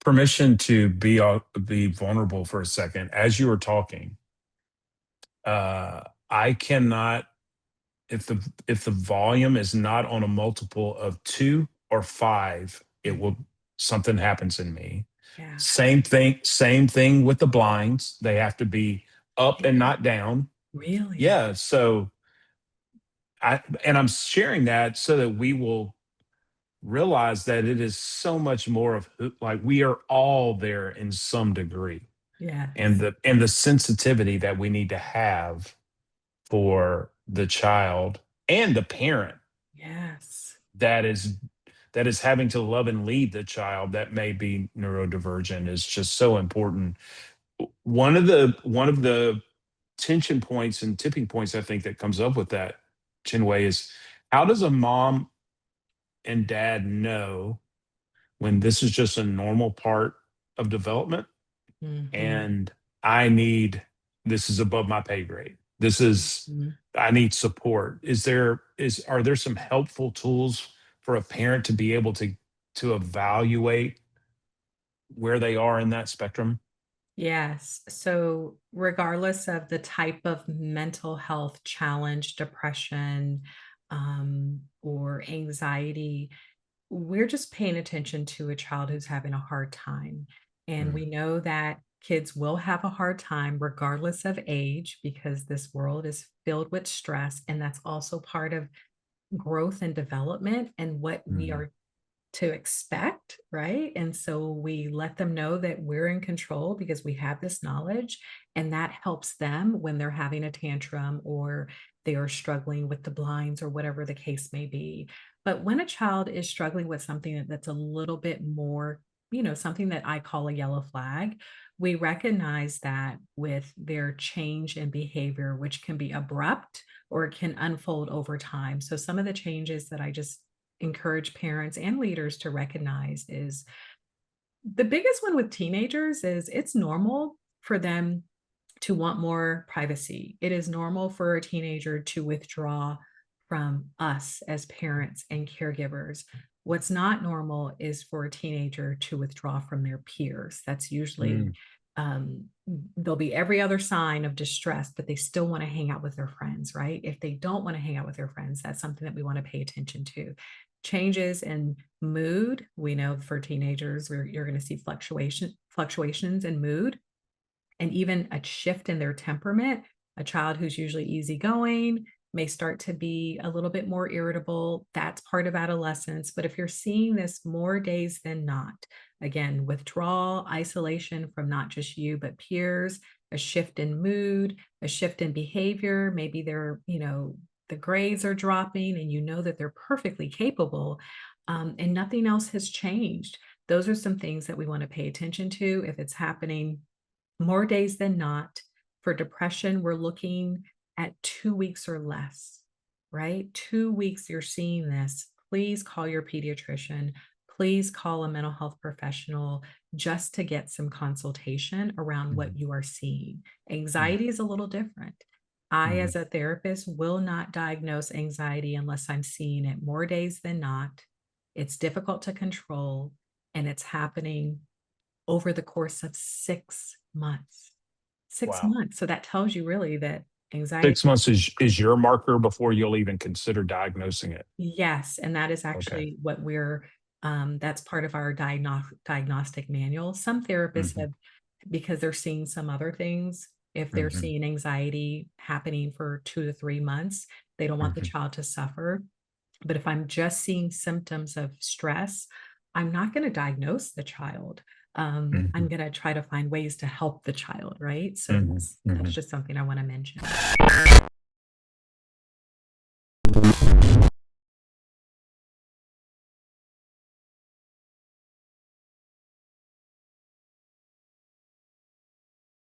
permission to be vulnerable for a second. As you were talking, I cannot, if the volume is not on a multiple of 2 or 5, it Mm. will something happens in me. Yeah. Same thing with the blinds. They have to be up and Really? not down. Really? Yeah. So I'm sharing that so that we will realize that it is so much more of like we are all there in some degree, and Yes. the sensitivity that we need to have for the child and the parent Yes. that is having to love and lead the child that may be neurodivergent is just so important. One of the tension points and tipping points I think that comes up with that, Chinwei, is how does a mom and dad know when this is just a normal part of development Mhm. and I need this is above my pay grade. This is Mhm. I need support. Are there some helpful tools for a parent to be able to evaluate where they are in that spectrum? Yes. So, regardless of the type of mental health challenge, depression, or anxiety, we're just paying attention to a child who's having a hard time. And Mm, we know that kids will have a hard time regardless of age because this world is filled with stress. And that's also part of growth and development and what we mm, are to expect, right? And so we let them know that we're in control because we have this knowledge, and that helps them when they're having a tantrum or they are struggling with the blinds or whatever the case may be. But when a child is struggling with something that's a little bit more, something that I call a yellow flag, we recognize that with their change in behavior, which can be abrupt or it can unfold over time. So some of the changes that I just encourage parents and leaders to recognize is the biggest one with teenagers is it's normal for them to want more privacy. It is normal for a teenager to withdraw from us as parents and caregivers. What's not normal is for a teenager to withdraw from their peers. That's usually mm. um, there'll be every other sign of distress, but they still want to hang out with their friends, right? If they don't want to hang out with their friends, that's something that we want to pay attention to. Changes in mood, we know for teenagers, where you're going to see fluctuations in mood and even a shift in their temperament. A child who's usually easygoing may start to be a little bit more irritable. That's part of adolescence. But if you're seeing this more days than not, again, withdrawal, isolation from not just you, but peers, a shift in mood, a shift in behavior, maybe they're, the grades are dropping and you know that they're perfectly capable, and nothing else has changed. Those are some things that we want to pay attention to if it's happening more days than not. For depression, we're looking at 2 weeks or less, right? 2 weeks you're seeing this. Please call your pediatrician. Please call a mental health professional just to get some consultation around what Mhm, you are seeing. mm, Anxiety is a little different. I, mhm. as a therapist, will not diagnose anxiety unless I'm seeing it more days than not. It's difficult to control, and it's happening over the course of 6 months. 6 Wow. months. So that tells you really that anxiety. 6 months is your marker before you'll even consider diagnosing it. Yes, and that is Okay. actually what that's part of our diagnostic manual. Some therapists Mhm, have, because they're seeing some other things, if they're mhm, seeing anxiety happening for 2 to 3 months, they don't want the mhm, child to suffer. But if I'm just seeing symptoms of stress, I'm not gonna diagnose the child. I'm mhm, gonna try to find ways to help the child, right? So mhm, that's mhm. just something I wanna mention.